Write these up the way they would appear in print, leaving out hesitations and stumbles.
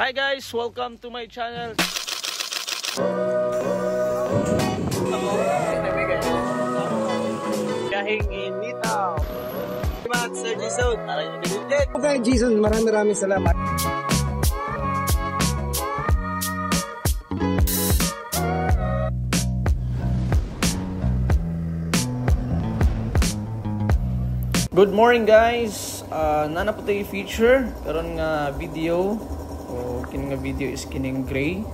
Hi guys, welcome to my channel. Kahing initaw. Salamat Sir Jason. Okay Jason, maraming salamat. Good morning guys. Nana po tayo feature karon nga video. Kini nga video is kining gray.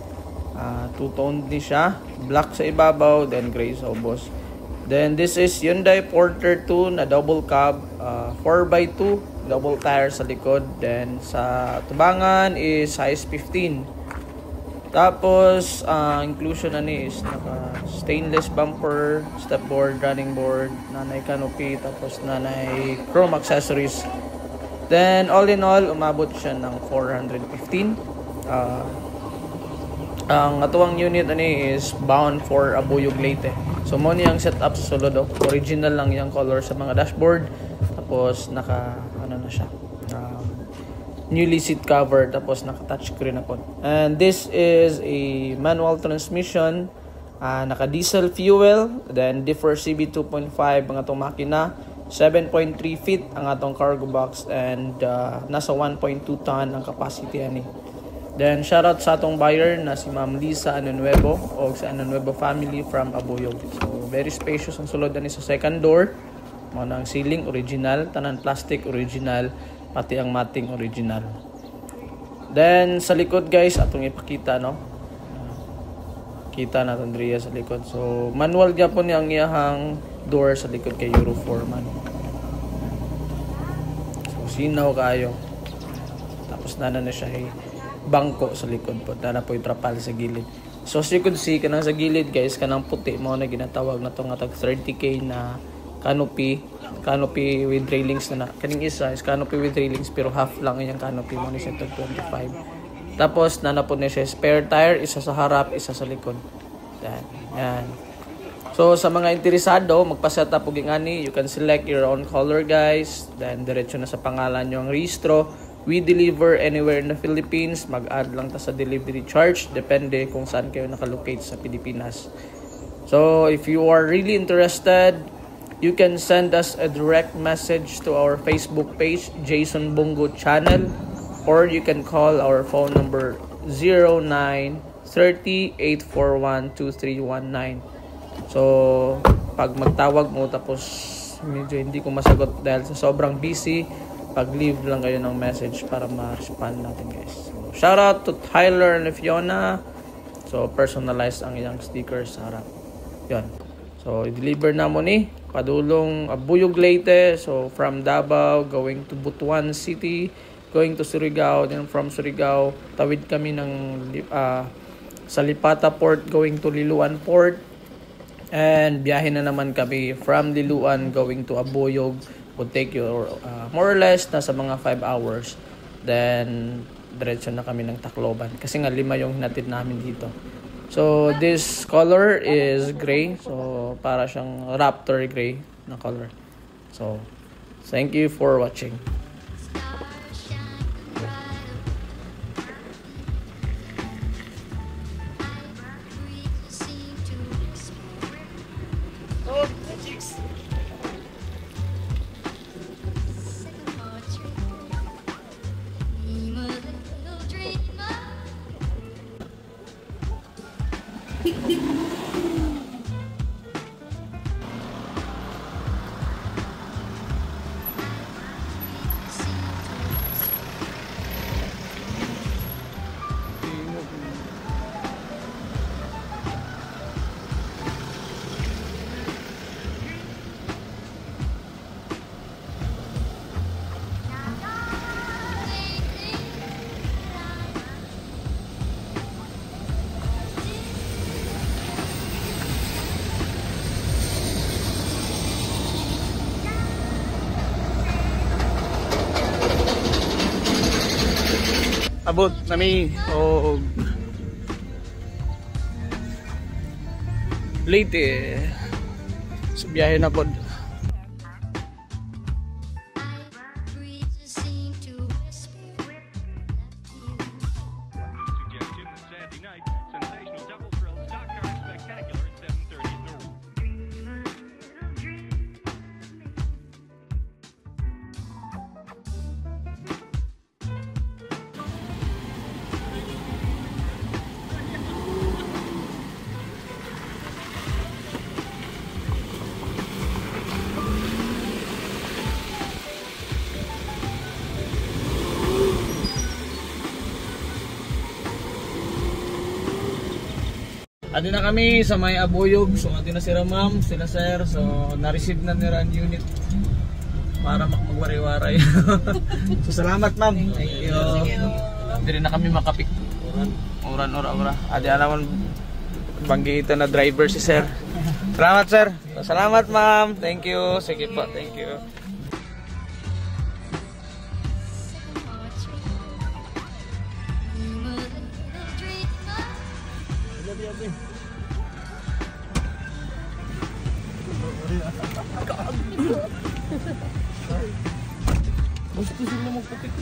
Two-toned ni siya. Black sa ibabaw, then gray sa ubos. Then this is Hyundai Porter 2 na double cab, 4x2, double tire sa likod. Then sa tubangan is size 15. Tapos inclusion na ni is naka stainless bumper, step board, running board, nanay canopy, tapos nanay chrome accessories. Then all in all, umabot siya ng 415. Ang atuang unit ani is bound for Abuyog Leyte. So mo niyang setup sa sulod, original lang yung color sa mga dashboard. Tapos naka ano na siya, newly seat cover, tapos naka touchscreen na po. And this is a manual transmission, naka diesel fuel, then differ CB 2.5 ang atong makina, 7.3 feet ang atong cargo box, and nasa 1.2 ton ang capacity ani. Then shoutout sa atong buyer na si Ma'am Lisa Anunuevo o sa Anunuevo family from Abuyog. So very spacious ang sulod ani sa second door. Mo na ang ceiling original, tanan plastic original, pati ang mating original. Then sa likod guys, atong ipakita no. Kita natin diriya sa likod. So manual gyapon ni ang iyahang door sa likod kay Euro 4 man. So sinaw kayo. Tapos nana na siya bangko sa likod po. Nana po yung trapal sa gilid. So as you could see, kanang sa gilid guys, kanang puti mo na ginatawag na itong 30k na canopy with railings na kaning isa is canopy with railings pero half lang yung canopy mo ni sa 25. Tapos nana po niya siya spare tire, isa sa harap, isa sa likod. Yan. So sa mga interesado, magpa-set up og ingani, you can select your own color guys. Then diretso na sa pangalan nyo ang rehistro. We deliver anywhere in the Philippines. Mag-add lang ta sa delivery charge, depende kung saan kayo nakalocate sa Pilipinas. So if you are really interested, you can send us a direct message to our Facebook page, Jason Bungo Channel, or you can call our phone number 0930-841-2319. So, pag magtawag mo tapos medyo hindi ko masagot dahil sa sobrang busy, pag-leave lang kayo ng message para ma-respond natin guys. So, shout out to Tyler and Fiona. So, personalized ang iyang stickers sa harap. Yan. So, i-deliver na mo ni padulong Abuyog Leyte. So, from Davao, going to Butuan City, going to Surigao. Then from Surigao, tawid kami ng sa Lipata Port, going to Liloan Port. And biyahe na naman kami from Liloan, going to Abuyog. Would take you more or less nasa mga 5 hours. Then, diretso na kami ng Tacloban. Kasi nga 5 yung hinatid namin dito. So this color is gray. So para siyang raptor gray na color. So thank you for watching. Abot nami o Leyte. So biyahe na pod. Adi na kami sa may Abuyog. So adi na sila ma'am, sila sir. So na-receive na nila ang unit para magwari-waray. So salamat ma'am. Thank you. Hindi rin na kami makapik. Ura. Adi naman banggitan na driver si sir. Salamat sir. Salamat ma'am. Thank you. Sige po. Thank you. Gusto sila magputik.